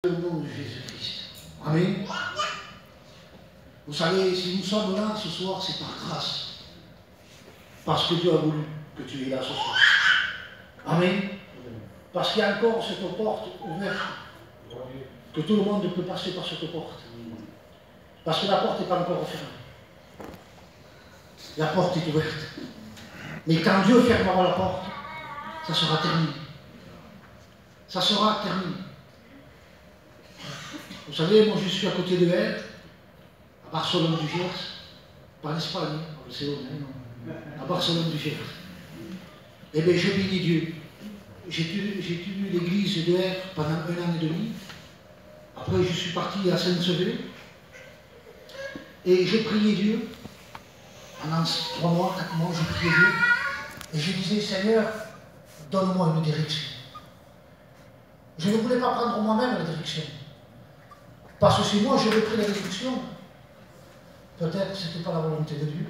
Au nom de Jésus-Christ. Amen. Vous savez, si nous sommes là ce soir, c'est par grâce. Parce que Dieu a voulu que tu es là ce soir. Amen. Parce qu'il y a encore cette porte ouverte. Que tout le monde peut passer par cette porte. Parce que la porte n'est pas encore fermée. La porte est ouverte. Mais quand Dieu fermera la porte, ça sera terminé. Ça sera terminé. Vous savez, moi je suis à côté de elle, à Barcelone du Gers, pas en Espagne, à Barcelone, non, à Barcelone du Gers. Eh bien, je bénis Dieu. J'ai tenu l'église de R pendant 1 an et demi. Après, je suis parti à Saint-Sevé. Et je priais Dieu. Pendant 3 mois, 4 mois, je priais Dieu. Et je disais, Seigneur, donne-moi une direction. Je ne voulais pas prendre moi-même la direction. Parce que si moi j'aurais pris la direction, peut-être que ce n'était pas la volonté de Dieu.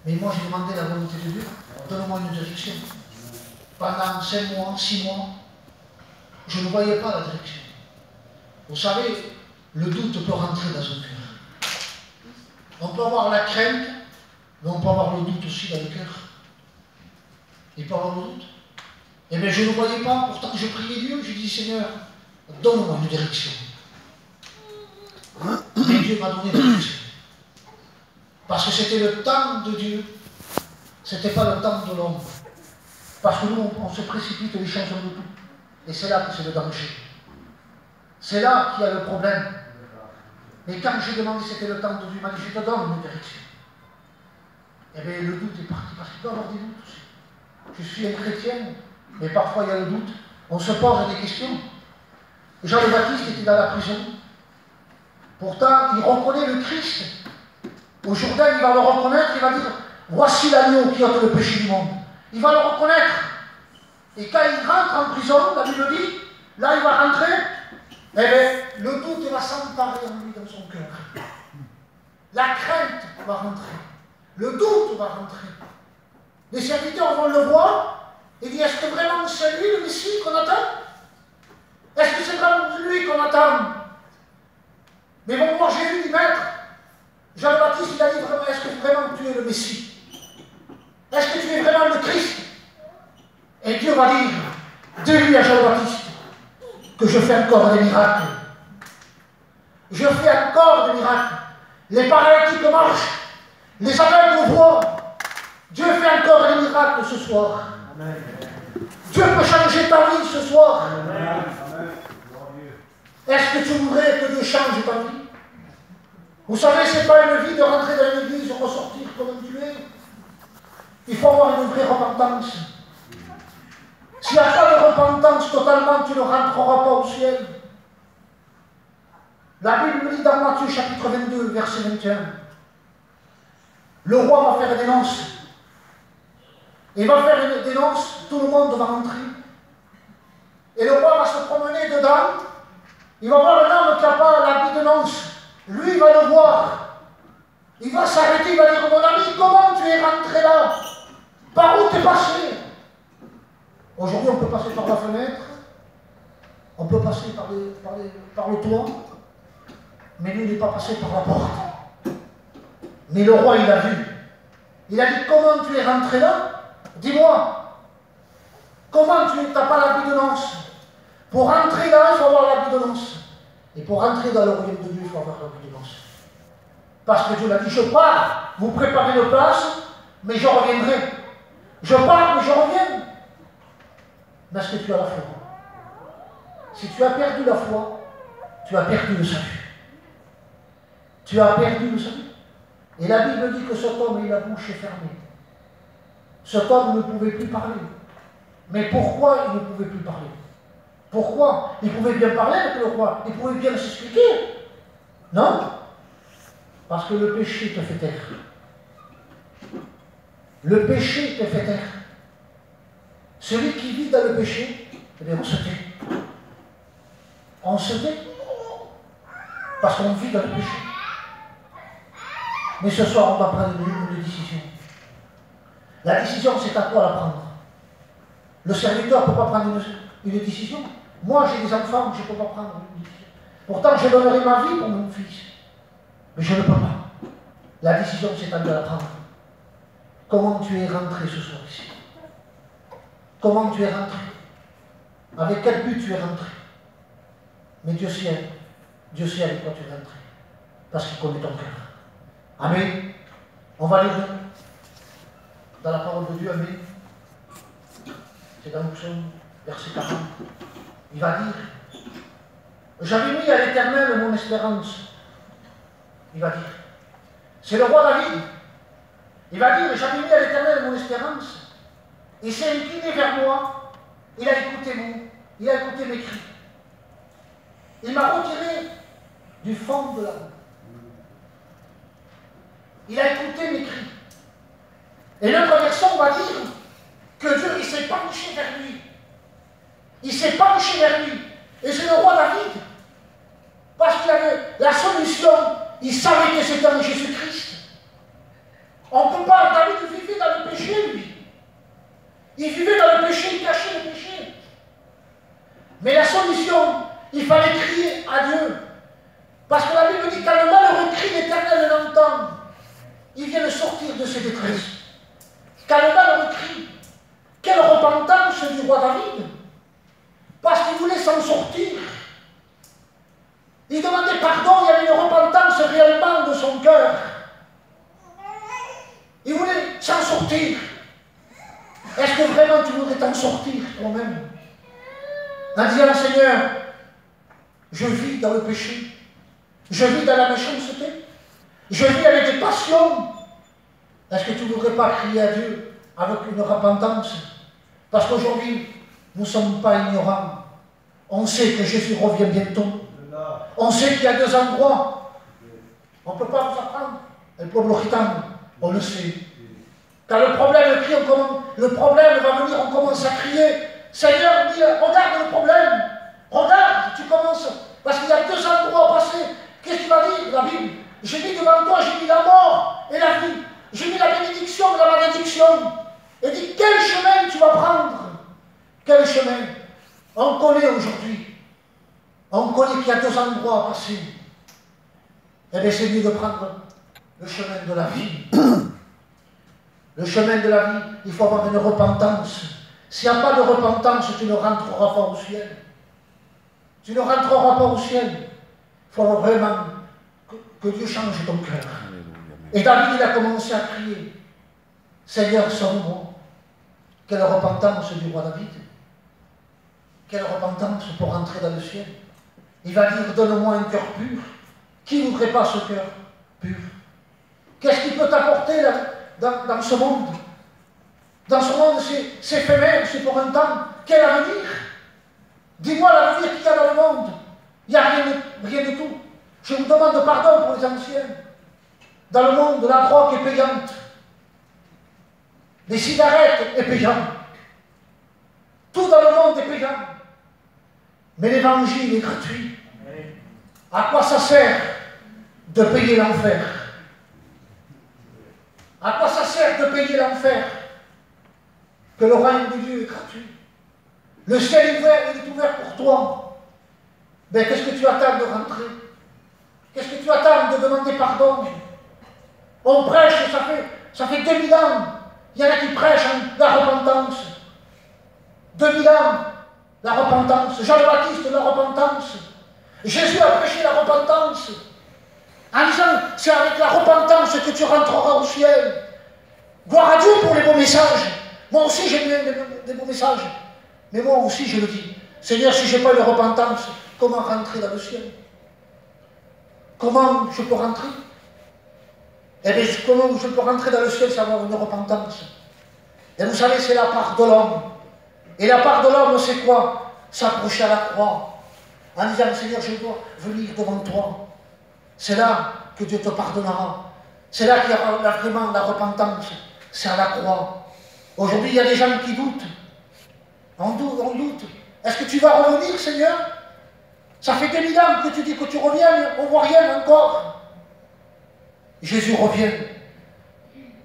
Mais moi j'ai demandé la volonté de Dieu, donne-moi une direction. Pendant 5 mois, 6 mois, je ne voyais pas la direction. Vous savez, le doute peut rentrer dans un cœur. On peut avoir la crainte, mais on peut avoir le doute aussi dans le cœur. Il peut avoir le doute. Eh bien, je ne voyais pas, pourtant je priais Dieu, je dis Seigneur, donne-moi une direction. Mais Dieu m'a donné la direction. Parce que c'était le temps de Dieu, ce n'était pas le temps de l'homme. Parce que nous, on se précipite les choses de tout. Et c'est là que c'est le danger. C'est là qu'il y a le problème. Mais quand j'ai demandé si c'était le temps de Dieu, il m'a dit je te donne une direction. Eh bien, le doute est parti, parce qu'il peut y avoir des doutes aussi. Je suis un chrétien, mais parfois il y a le doute. On se pose des questions. Jean le Baptiste était dans la prison. Pourtant, il reconnaît le Christ. Au Jourdain, il va le reconnaître, il va dire voici l'agneau qui ôte le péché du monde. Il va le reconnaître. Et quand il rentre en prison, la Bible dit, là il va rentrer, eh bien, le doute va s'emparer en lui dans son cœur. La crainte va rentrer. Le doute va rentrer. Les serviteurs vont le voir et disent est-ce que vraiment c'est lui le Messie qu'on attend? Est-ce que c'est vraiment lui qu'on attend? Mais vont voir Jésus dit maître, Jean le Baptiste il a dit vraiment est-ce que vraiment tu es le Messie? Est-ce que tu es vraiment le Christ? Et Dieu va dire, dis-lui à Jean le Baptiste que je fais encore des miracles. Je fais encore des miracles. Les paralytiques marchent, les aveugles voient. Dieu fait encore des miracles ce soir. Amen. Dieu peut changer ta vie ce soir. Amen. Est-ce que tu voudrais que Dieu change ta vie? Vous savez, ce n'est pas une vie de rentrer dans une église et ressortir comme tu es. Il faut avoir une vraie repentance. S'il n'y a pas de repentance totalement, tu ne rentreras pas au ciel. La Bible dit dans Matthieu chapitre 22, verset 21, le roi va faire des noces. Il va faire des noces, tout le monde va rentrer. Et le roi va se promener dedans. Il va voir un homme qui n'a pas l'habit de noces. Lui, il va le voir. Il va s'arrêter, il va dire mon ami, comment tu es rentré là? Par où tu es passé? Aujourd'hui, on peut passer par la fenêtre, on peut passer par le toit, mais lui, il n'est pas passé par la porte. Mais le roi, il a vu. Il a dit, comment tu es rentré là? Dis-moi, comment tu n'as pas l'habit de noces? Pour rentrer là, il faut avoir l'habit de noces. Et pour rentrer dans le royaume de Dieu, il faut avoir l'habit de noces. Parce que Dieu l'a dit, je pars, vous préparez une place, mais je reviendrai. Je pars, mais je reviens. Mais est-ce que tu as la foi? Si tu as perdu la foi, tu as perdu le salut. Tu as perdu le salut. Et la Bible dit que cet homme, il a la bouche fermée. Cet homme ne pouvait plus parler. Mais pourquoi il ne pouvait plus parler? Pourquoi? Il pouvait bien parler avec le roi, il pouvait bien s'expliquer. Non? Parce que le péché te fait taire. Le péché te fait taire. Celui qui vit dans le péché, eh bien on se tait. On se tait. Parce qu'on vit dans le péché. Mais ce soir, on va prendre une décision. La décision, c'est à toi de la prendre. Le serviteur ne peut pas prendre une décision. Moi, j'ai des enfants, je ne peux pas prendre une décision. Pourtant, je donnerai ma vie pour mon fils. Mais je ne peux pas. La décision, c'est à lui de la prendre. Comment tu es rentré ce soir ici? Comment tu es rentré? Avec quel but tu es rentré? Mais Dieu sait avec quoi tu es rentré. Parce qu'il connaît ton cœur. Amen. On va lire dans la parole de Dieu, Amen. C'est dans le psaume, verset 40. Il va dire, j'avais mis à l'Éternel mon espérance. Il va dire, c'est le roi David. Il va dire, j'avais mis à l'Éternel mon espérance. Il s'est incliné vers moi. Il a écouté mes cris. Il m'a retiré du fond de la roue. Il a écouté mes cris. Et l'autre version va dire que Dieu, il s'est penché vers lui. Il s'est penché vers lui. Et c'est le roi David. Parce qu'il avait la solution. Il savait que c'était en Jésus-Christ. On ne peut pas, David vivait dans le péché, lui. Il vivait dans le péché, il cachait le péché. Mais la solution, il fallait crier à Dieu. Parce que la Bible dit, quand le malheureux crie, l'Éternel l'entend. Il vient de sortir de ses détresses. Quand le malheureux crie, quelle repentance du roi David. Parce qu'il voulait s'en sortir. Il demandait pardon, il y avait une repentance réellement de son cœur. Il voulait s'en sortir. Est-ce que vraiment tu voudrais t'en sortir toi-même? En disant, Seigneur, je vis dans le péché. Je vis dans la méchanceté. Je vis avec des passions. Est-ce que tu ne voudrais pas crier à Dieu avec une repentance? Parce qu'aujourd'hui, nous ne sommes pas ignorants. On sait que Jésus revient bientôt. On sait qu'il y a 2 endroits. On ne peut pas vous apprendre. Le peuple gitano, on le sait. Quand le problème crie, le problème va venir, on commence à crier. Seigneur, dis, regarde le problème. Regarde, tu commences. Parce qu'il y a 2 endroits à passer. Qu'est-ce que tu vas dire, la Bible? J'ai mis devant toi, j'ai mis la mort et la vie. J'ai mis la bénédiction et la malédiction. Et dis, quel chemin tu vas prendre? Quel chemin? On connaît aujourd'hui. On connaît qu'il y a 2 endroits à passer. Eh bien, c'est mieux de prendre le chemin de la vie. Le chemin de la vie, il faut avoir une repentance. S'il n'y a pas de repentance, tu ne rentreras pas au ciel. Tu ne rentreras pas au ciel. Il faut vraiment que Dieu change ton cœur. Et David, il a commencé à crier, Seigneur, sauve-moi. Quelle repentance du roi David. Quelle repentance pour entrer dans le ciel. Il va dire, donne-moi un cœur pur. Qui ne voudrait pas ce cœur pur? Qu'est-ce qu'il peut t'apporter dans ce monde? Dans ce monde, c'est éphémère, c'est pour un temps. Quel avenir? Dis-moi l'avenir qu'il y a dans le monde. Il n'y a rien de tout. Je vous demande pardon pour les anciens. Dans le monde, la drogue est payante. Les cigarettes est payant. Tout dans le monde est payant. Mais l'évangile est gratuit. À quoi ça sert de payer l'enfer? À quoi ça sert de payer l'enfer? Que le royaume de Dieu est gratuit. Le ciel est ouvert pour toi. Mais qu'est-ce que tu attends de rentrer? Qu'est-ce que tu attends de demander pardon? On prêche, ça fait 2000 ans. Il y en a qui prêchent la repentance. 2000 ans, la repentance. Jean-Baptiste, la repentance. Jésus a prêché la repentance. En disant, c'est avec la repentance que tu rentreras au ciel. Gloire à Dieu pour les beaux messages. Moi aussi, j'ai des beaux messages. Mais moi aussi, je le dis. Seigneur, si je n'ai pas de repentance, comment rentrer dans le ciel? Comment je peux rentrer? Eh bien, comment je peux rentrer dans le ciel sans avoir une repentance? Et vous savez, c'est la part de l'homme. Et la part de l'homme, c'est quoi? S'approcher à la croix. En disant, Seigneur, je dois venir devant toi. C'est là que Dieu te pardonnera. C'est là qu'il y aura vraiment la repentance. C'est à la croix. Aujourd'hui, il y a des gens qui doutent. On doute. Est-ce que tu vas revenir, Seigneur? Ça fait 2000 ans que tu dis que tu reviens, on ne voit rien encore. Jésus revient.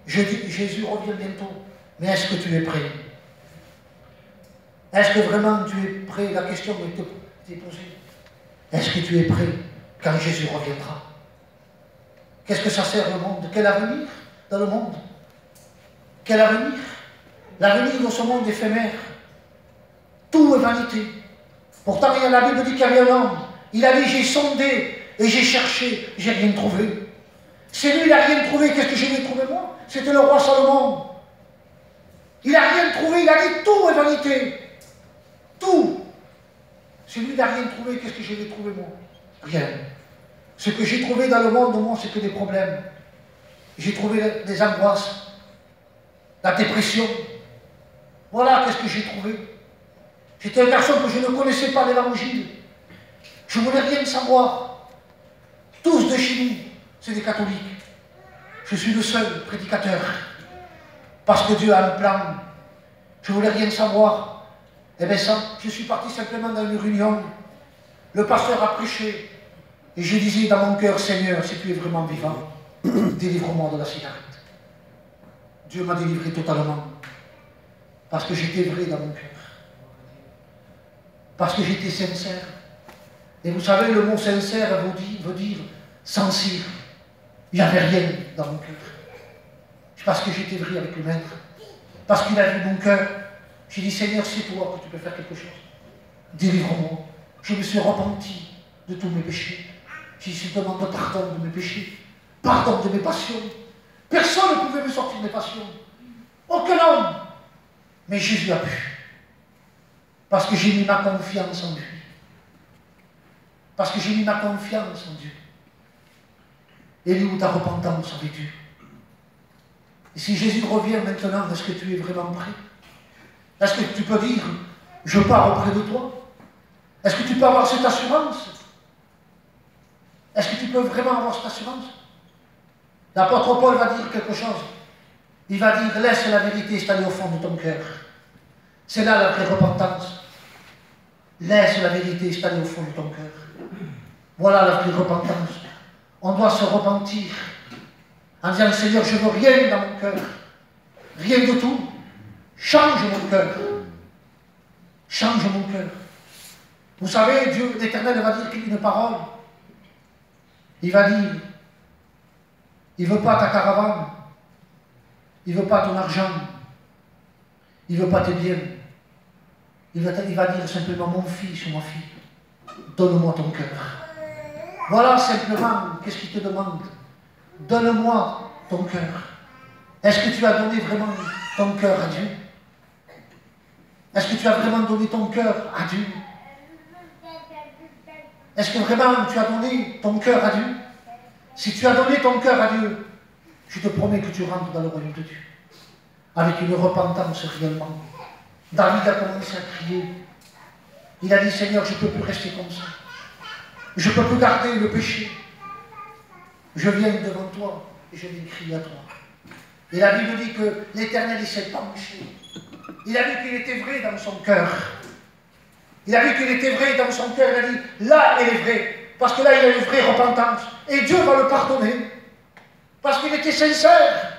Je dis, Jésus revient bientôt. Mais est-ce que tu es prêt? Est-ce que vraiment tu es prêt? La question t'est posée. Est-ce que tu es prêt quand Jésus reviendra? Qu'est-ce que ça sert le monde? Quel avenir dans le monde? Quel avenir? L'avenir de ce monde éphémère. Tout est vanité. Pourtant, la Bible dit qu'il y avait un homme. Il a dit, j'ai sondé et j'ai cherché, j'ai rien trouvé. C'est lui, il n'a rien trouvé. Qu'est-ce que j'ai vais trouver moi? C'était le roi Salomon. Il n'a rien trouvé, il a dit, tout est vanité. Tout. C'est lui, il n'a rien trouvé. Qu'est-ce que j'ai vais trouver moi? Rien. Ce que j'ai trouvé dans le monde, moi, c'est que des problèmes. J'ai trouvé des angoisses, la dépression. Voilà qu'est-ce que j'ai trouvé. J'étais une personne que je ne connaissais pas l'évangile. Je ne voulais rien savoir. Tous de chez nous, c'est des catholiques. Je suis le seul prédicateur. Parce que Dieu a un plan. Je ne voulais rien savoir. Eh bien, ça, je suis parti simplement dans une réunion. Le pasteur a prêché. Et je disais dans mon cœur, Seigneur, si tu es vraiment vivant, délivre-moi de la cigarette. Dieu m'a délivré totalement. Parce que j'étais vrai dans mon cœur. Parce que j'étais sincère. Et vous savez, le mot sincère veut dire sans cire. Il n'y avait rien dans mon cœur. Parce que j'étais vrai avec le Maître. Parce qu'il a vu mon cœur. J'ai dit, Seigneur, c'est toi que tu peux faire quelque chose. Délivre-moi. Je me suis repenti de tous mes péchés. J'ai dit, je demande pardon de mes péchés. Pardon de mes passions. Personne ne pouvait me sortir de mes passions. Aucun homme. Mais Jésus a pu. Parce que j'ai mis ma confiance en lui. Parce que j'ai mis ma confiance en Dieu. Et lui, où ta repentance avec Dieu. Et si Jésus revient maintenant, est-ce que tu es vraiment prêt? Est-ce que tu peux dire, je pars auprès de toi? Est-ce que tu peux avoir cette assurance? Est-ce que tu peux vraiment avoir cette assurance? L'apôtre Paul va dire quelque chose. Il va dire, laisse la vérité installer au fond de ton cœur. C'est là la vraie repentance. Laisse la vérité installer au fond de ton cœur. Voilà la vraie repentance. On doit se repentir en disant, Seigneur, je ne veux rien dans mon cœur. Rien de tout. Change mon cœur. Change mon cœur. Vous savez, Dieu, l'Éternel, va dire une parole. Il va dire, il ne veut pas ta caravane. Il ne veut pas ton argent. Il ne veut pas tes biens. Il va dire simplement, mon fils ou ma fille, donne-moi ton cœur. Voilà simplement, qu'est-ce qu'il te demande? Donne-moi ton cœur. Est-ce que tu as donné vraiment ton cœur à Dieu? Est-ce que tu as vraiment donné ton cœur à Dieu? Est-ce que vraiment tu as donné ton cœur à Dieu? Si tu as donné ton cœur à Dieu, je te promets que tu rentres dans le royaume de Dieu. Avec une repentance réellement. David a commencé à crier. Il a dit, Seigneur, je ne peux plus rester comme ça. Je ne peux plus garder le péché. Je viens devant toi et je viens crier à toi. Et la Bible dit que l'Éternel, il s'est penché. Il a vu qu'il était vrai dans son cœur. Il a vu qu'il était vrai dans son cœur. Il a dit, là, elle est vraie. Parce que là, il a une vraie repentance. Et Dieu va le pardonner. Parce qu'il était sincère.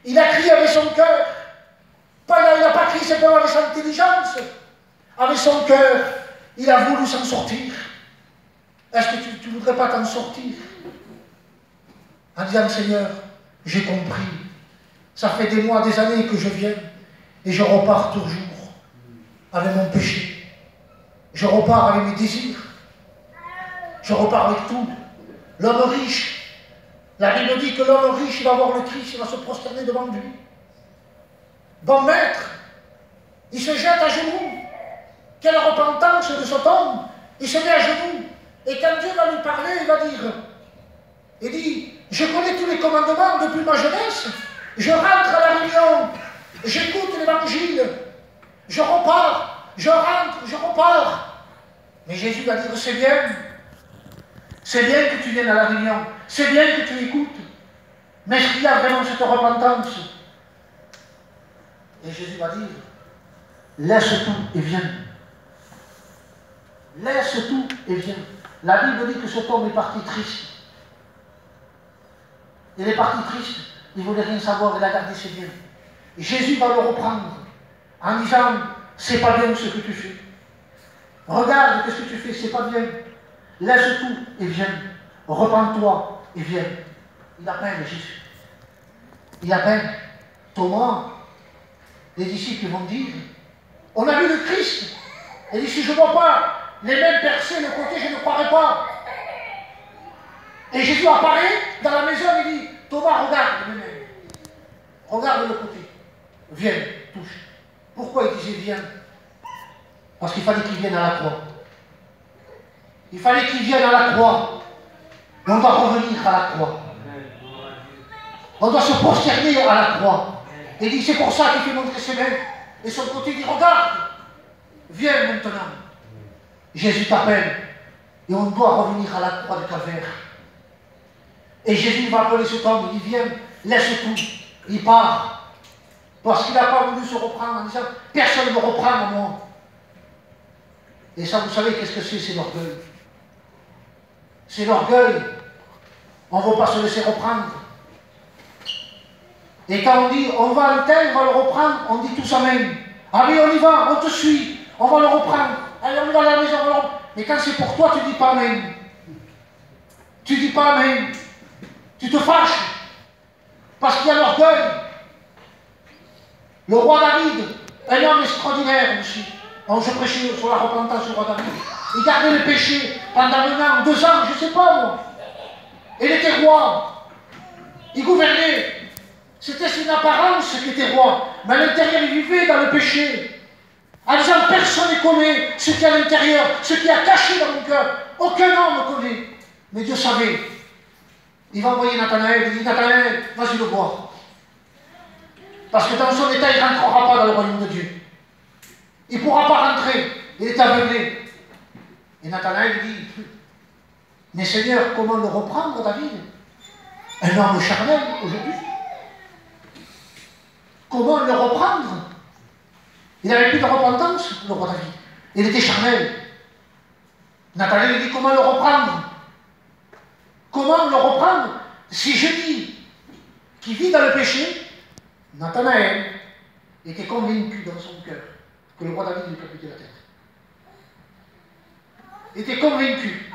Il a crié avec son cœur. Il n'a pas crié simplement avec son intelligence. Avec son cœur, il a voulu s'en sortir. Est-ce que tu ne voudrais pas t'en sortir? En disant, Seigneur, j'ai compris. Ça fait des mois, des années que je viens. Et je repars toujours avec mon péché. Je repars avec mes désirs. Je repars avec tout. L'homme riche, la Bible dit que l'homme riche, il va voir le Christ, il va se prosterner devant lui. Bon maître, il se jette à genoux. Quelle repentance de cet homme. Il se met à genoux. Et quand Dieu va lui parler, il va dire, il dit, je connais tous les commandements depuis ma jeunesse. Je rentre à la réunion. J'écoute l'évangile. Je repars. Je rentre, je repars. Mais Jésus va dire, c'est bien. C'est bien que tu viennes à la réunion. C'est bien que tu écoutes. Mais est-ce qu'il y a vraiment cette repentance? Et Jésus va dire, laisse tout et viens. Laisse tout et viens. La Bible dit que cet homme est parti triste. Il est parti triste. Il ne voulait rien savoir. Il a gardé ses biens. Et Jésus va le reprendre en disant, c'est pas bien ce que tu fais. Regarde ce que tu fais, c'est pas bien. laisse tout et viens. Repends-toi et viens. Il appelle Jésus. Il appelle Thomas. Les disciples vont dire, on a vu le Christ. Il dit, si je ne vois pas les mêmes percées de côté, je ne croirai pas. Et Jésus apparaît dans la maison et dit, Thomas, regarde les mêmes. Regarde le côté. Viens, touche. Pourquoi il disait viens? Parce qu'il fallait qu'il vienne à la croix. Il fallait qu'il vienne à la croix. Et on doit revenir à la croix. On doit se prosterner à la croix. Et il dit, c'est pour ça qu'il fait montrer ses mains. Et son côté dit, regarde, viens maintenant. Jésus t'appelle. Et on doit revenir à la croix de Calvaire. Et Jésus va appeler cet homme, il dit, viens, laisse tout. Il part. Parce qu'il n'a pas voulu se reprendre en disant, personne ne me reprend à moi. Et ça, vous savez, qu'est-ce que c'est? C'est l'orgueil. C'est l'orgueil. On ne veut pas se laisser reprendre. Et quand on dit, on va à l'hôtel, on va le reprendre, on dit tous amen. Ah oui, on y va, on te suit, on va le reprendre. Allez, on y va à la maison, on va le reprendre. Mais quand c'est pour toi, tu ne dis pas amen. Tu ne dis pas amen. Tu te fâches. Parce qu'il y a l'orgueil. Le roi David, un homme extraordinaire aussi. On se prêchait sur la repentance du roi David. Il gardait le péché pendant 1 an, 2 ans, je ne sais pas moi. Il était roi. Il gouvernait. C'était une apparence qui était roi. Mais à l'intérieur, il vivait dans le péché. En disant, personne ne connaît ce qu'il y a à l'intérieur, ce qui est caché dans mon cœur. Aucun homme ne connaît. Mais Dieu savait. Il va envoyer Nathanaël, il dit, Nathanaël, vas-y le voir. Parce que dans son état, il ne rentrera pas dans le royaume de Dieu. Il ne pourra pas rentrer. Il est aveuglé. Et Nathanaël dit, mais Seigneur, comment le reprendre, David? Un homme charnel, aujourd'hui. Comment le reprendre? Il n'avait plus de repentance, le roi David. Il était charnel. Nathanaël dit, comment le reprendre? Comment le reprendre? Si je dis qu'il vit dans le péché, Nathanaël était convaincu dans son cœur que le roi David lui coupait la tête. Il était convaincu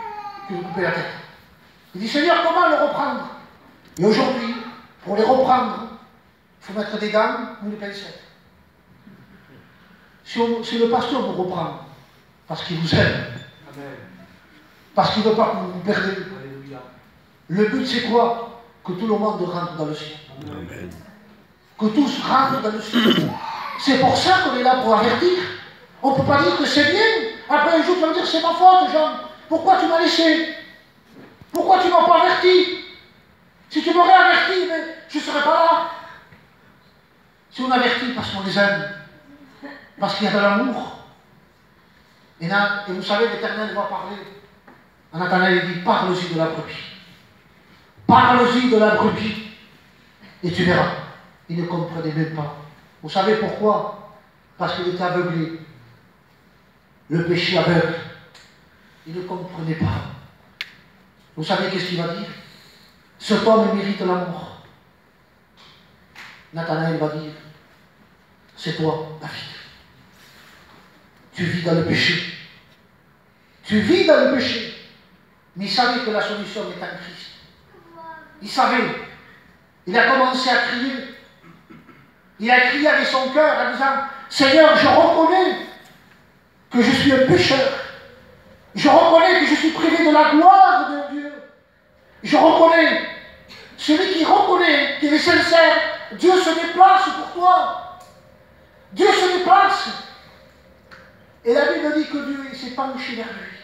qu'il lui coupait la tête. Il dit, Seigneur, comment le reprendre? Et aujourd'hui, pour les reprendre, il faut mettre des gants ou des pincettes. Si le pasteur vous reprend, parce qu'il vous aime, parce qu'il ne veut pas que vous vous perdez, le but c'est quoi? Que tout le monde rentre dans le ciel. Amen. Que tous rentrent dans le ciel. C'est pour ça qu'on est là pour avertir. On ne peut pas dire que c'est bien. Après un jour, tu vas me dire, c'est ma faute, Jean. Pourquoi tu m'as laissé? Pourquoi tu ne m'as pas averti? Si tu m'aurais averti, mais je ne serais pas là. Si on avertit parce qu'on les aime, parce qu'il y a de l'amour. Et vous savez, l'Éternel va parler. À Nathanaël, il dit, parle-y de la brebis. Parle-y de la brebis. Et tu verras. Il ne comprenait même pas. Vous savez pourquoi? Parce qu'il était aveuglé. Le péché aveugle. Il ne comprenait pas. Vous savez qu'est-ce qu'il va dire? Cet homme mérite la mort. Nathanaël va dire, c'est toi, David. Tu vis dans le péché. Tu vis dans le péché. Mais il savait que la solution est en Christ. Il savait. Il a commencé à crier. Il a crié avec son cœur en disant, Seigneur, je reconnais que je suis un pécheur. Je reconnais que je suis privé de la gloire de Dieu. Je reconnais. Celui qui reconnaît qu'il est sincère, Dieu se déplace pour toi. Dieu se déplace. Et la Bible dit que Dieu s'est penché vers lui.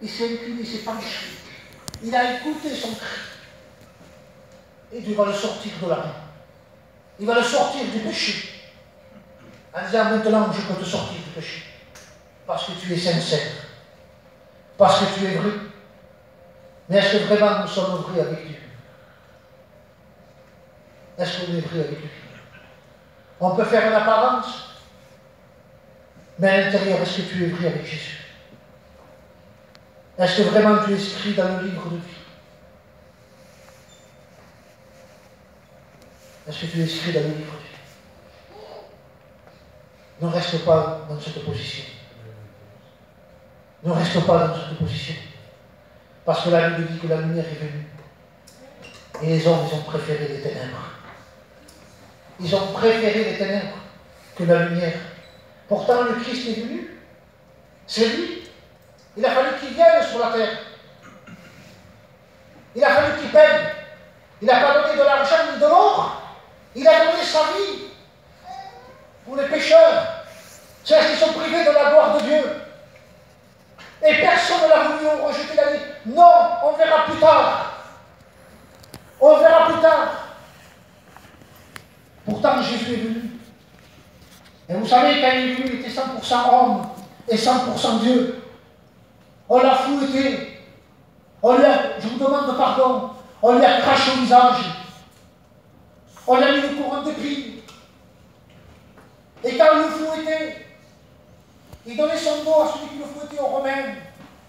Il s'est incliné, il s'est penché. Il a écouté son cri. Et Dieu va le sortir de la main. Il va le sortir du péché. En disant, maintenant, je peux te sortir du péché. Parce que tu es sincère. Parce que tu es vrai. Mais est-ce que vraiment nous sommes vrais avec Dieu? Est-ce qu'on est vrai avec lui? On peut faire une apparence, mais à l'intérieur, est-ce que tu es vrai avec Jésus? Est-ce que vraiment tu es inscrit dans le livre de vie? Est-ce que tu es inscrit dans le livre de vie? Ne reste pas dans cette position. Ne reste pas dans cette position. Parce que la Bible dit que la lumière est venue. Et les hommes, ils ont préféré les ténèbres. Ils ont préféré les ténèbres que la lumière. Pourtant, le Christ est venu. C'est lui. Il a fallu qu'il vienne sur la terre. Il a fallu qu'il paye. Il n'a pas donné de l'argent ni de l'or. Il a donné sa vie pour les pécheurs. Ceux qui sont privés de la gloire de Dieu. Et personne ne l'a voulu rejeter. Il a dit, non, on verra plus tard. On verra plus tard. Pourtant, Jésus est venu. Et vous savez, quand il est venu, il était 100% homme et 100% Dieu. On l'a fouetté. Je vous demande pardon. On lui a craché au visage. On lui a mis une couronne d'épines. Et quand il le fouettait, il donnait son dos à celui qui le fouettait aux Romains.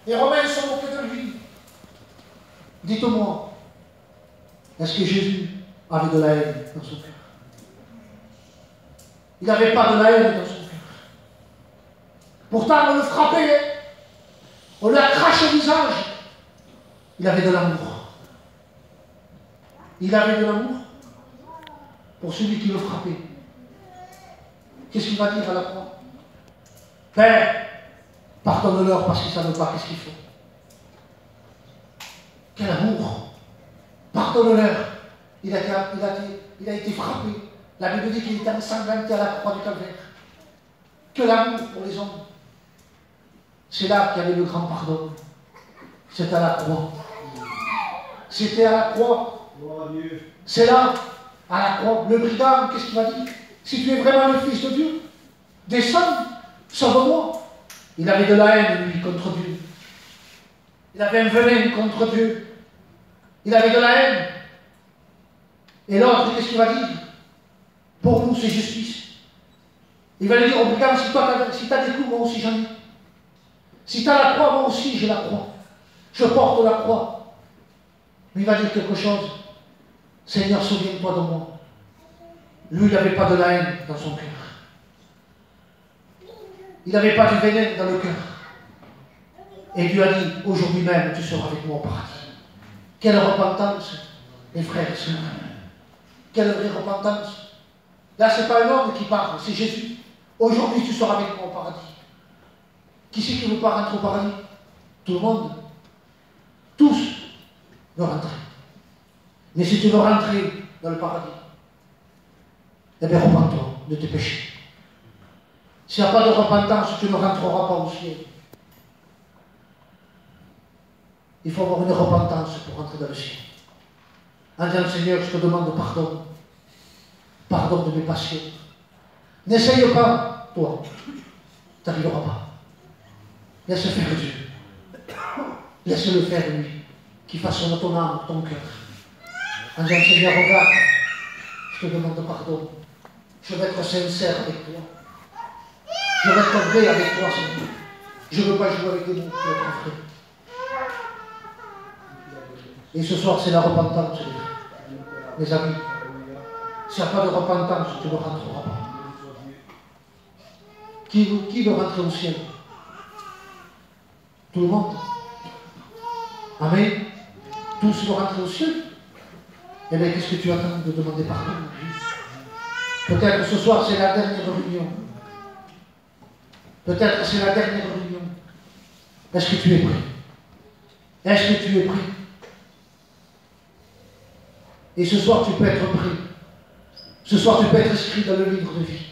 Les Romains sont moqués de lui. Dites-moi, est-ce que Jésus avait de la haine dans son cœur? Il n'avait pas de la haine dans son cœur. Pourtant, on le frappait. On lui a craché au visage. Il avait de l'amour. Il avait de l'amour pour celui qui le frappait. Qu'est-ce qu'il va dire à la croix? Père, pardonne-leur parce qu'ils ne savent pas qu'est-ce qu'ils font. Quel amour! Pardonne-leur. Il a été frappé. La Bible dit qu'il était ensanglanté à la croix du calvaire. Quel amour pour les hommes. C'est là qu'il y avait le grand pardon. C'était à la croix. C'était à la croix. C'est là, à la croix. Le brigand, qu'est-ce qu'il m'a dit? Si tu es vraiment le Fils de Dieu, descends, sauve-moi. Il avait de la haine, lui, contre Dieu. Il avait un venin contre Dieu. Il avait de la haine. Et l'autre, qu'est-ce qu'il va dire? Pour nous, c'est justice. Il va lui dire au brigand, si tu as des coups, moi aussi j'en ai. Si tu as la croix, moi aussi j'ai la croix. Je porte la croix. Mais il va dire quelque chose. Seigneur, souviens-toi de moi. Lui, il n'avait pas de la haine dans son cœur. Il n'avait pas du venin dans le cœur. Et Dieu a dit, aujourd'hui même, tu seras avec moi au paradis. Quelle repentance, mes frères et sœurs. Quelle vraie repentance. Là, ce n'est pas un homme qui parle, c'est Jésus. Aujourd'hui, tu seras avec moi au paradis. Qui c'est qui ne veut pas rentrer au paradis? Tout le monde. Tous veulent rentrer. Mais si tu veux rentrer dans le paradis, eh bien, repens-toi de tes péchés. S'il n'y a pas de repentance, tu ne rentreras pas au ciel. Il faut avoir une repentance pour rentrer dans le ciel. En disant, Seigneur, je te demande pardon. Pardon de mes passions. N'essaye pas, toi. Tu n'arriveras pas. Laisse faire Dieu. Laisse-le faire, lui, qui façonne ton âme, ton cœur. En disant, Seigneur, regarde, je te demande pardon. Je vais être sincère avec toi. Je vais être vrai avec toi, Seigneur. Je ne veux pas jouer avec des mots, je veux être vrai. Et ce soir, c'est la repentance, mes amis. S'il n'y a pas de repentance, tu ne rentreras pas. Qui veut rentrer au ciel? Tout le monde. Amen. Tous veulent rentrer au ciel. Eh bien, qu'est-ce que tu attends de demander pardon? Peut-être que ce soir, c'est la dernière réunion. Peut-être que c'est la dernière réunion. Est-ce que tu es prêt? Est-ce que tu es prêt? Et ce soir, tu peux être prêt. Ce soir, tu peux être inscrit dans le livre de vie.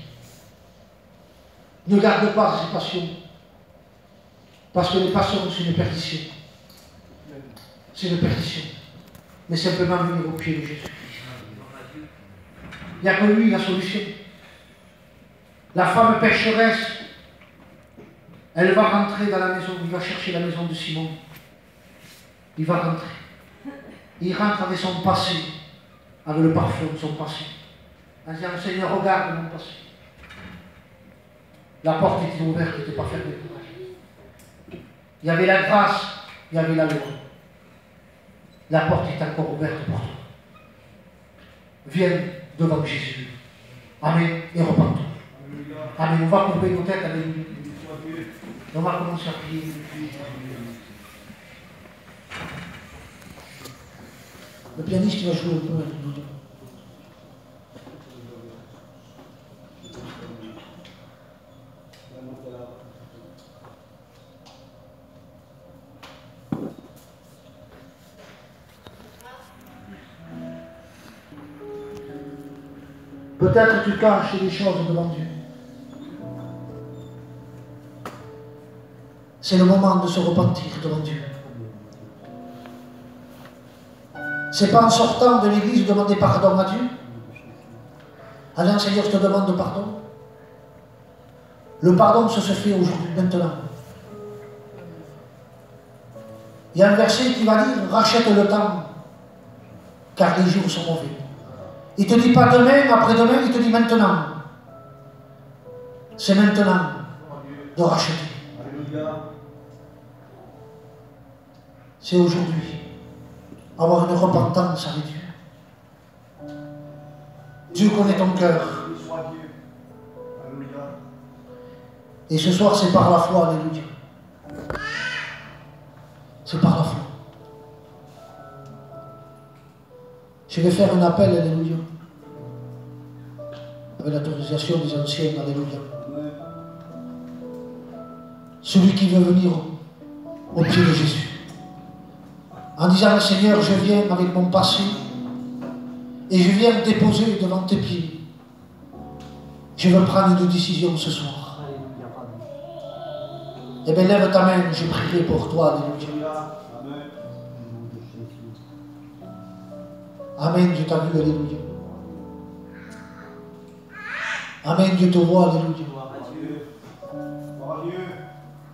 Ne garde pas ces passions. Parce que les passions, c'est une perdition. C'est une perdition. Mais simplement venir au pied de Jésus. Il n'y a que lui la solution. La femme pécheresse, elle va rentrer dans la maison, il va chercher la maison de Simon. Il va rentrer. Il rentre avec son passé, avec le parfum de son passé. En disant, Seigneur, regarde mon passé. La porte était ouverte, elle n'était pas fermée. Il y avait la grâce, il y avait la loi. La porte est encore ouverte pour toi. Viens devant Jésus. Amen. Et repens-toi. Amen. On va couper nos têtes avec lui. On va commencer à prier. Le pianiste, il va jouer un peu. Alléluia. Peut-être tu caches des choses devant Dieu. C'est le moment de se repentir devant Dieu. C'est pas en sortant de l'église demander pardon à Dieu. Allez, Seigneur, je te demande pardon. Le pardon, ça se fait aujourd'hui, maintenant. Il y a un verset qui va dire, rachète le temps, car les jours sont mauvais. Il ne te dit pas demain, après-demain, il te dit maintenant. C'est maintenant de racheter. C'est aujourd'hui. Avoir une repentance avec Dieu. Dieu connaît ton cœur. Et ce soir, c'est par la foi, alléluia. C'est par la foi. Je vais faire un appel, alléluia. Avec l'autorisation des anciens, alléluia. Celui qui veut venir au pied de Jésus. En disant, Seigneur, je viens avec mon passé et je viens me déposer devant tes pieds. Je veux prendre une décision ce soir. Eh bien, lève ta main, je prierai pour toi, alléluia. Amen, Dieu t'a vu, alléluia. Amen, Dieu te voit, alléluia.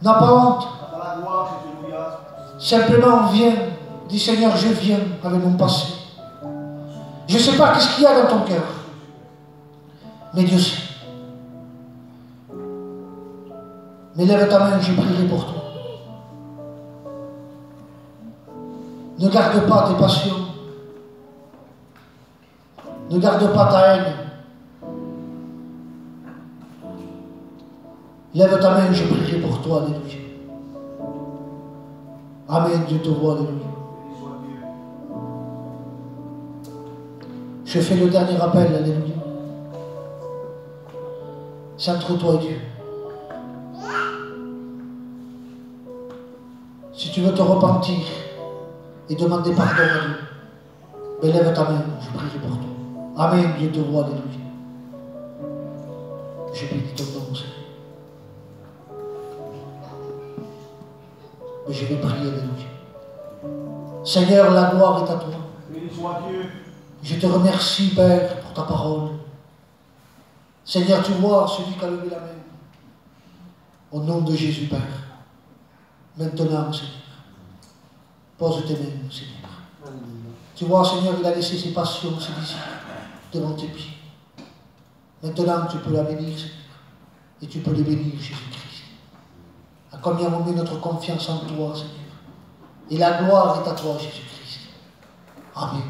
N'a pas honte. Simplement, viens. Dis, Seigneur, je viens avec mon passé. Je ne sais pas qu'est-ce qu'il y a dans ton cœur. Mais Dieu sait. Mais lève ta main, je prierai pour toi. Ne garde pas tes passions. Ne garde pas ta haine. Lève ta main, je prierai pour toi, alléluia. Amen, Dieu te voit, alléluia. Je fais le dernier appel, alléluia. C'est entre toi et Dieu. Si tu veux te repentir et demander pardon à Dieu, ben lève ta main, je prierai pour toi. Amen, Dieu te voit, alléluia. Je bénis ton nom, Seigneur. Mais je vais prier, alléluia. Seigneur, la gloire est à toi. Béni soit Dieu. Je te remercie, Père, pour ta parole. Seigneur, tu vois celui qui a levé la main. Au nom de Jésus, Père. Maintenant, Seigneur, pose tes mains, Seigneur. Tu vois, Seigneur, il a laissé ses passions, ses désirs devant tes pieds. Maintenant, tu peux la bénir, Seigneur. Et tu peux les bénir, Jésus-Christ. À combien on met notre confiance en toi, Seigneur. Et la gloire est à toi, Jésus-Christ. Amen.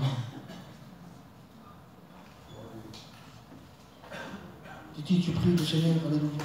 Tu dis, tu pries le Seigneur, alléluia.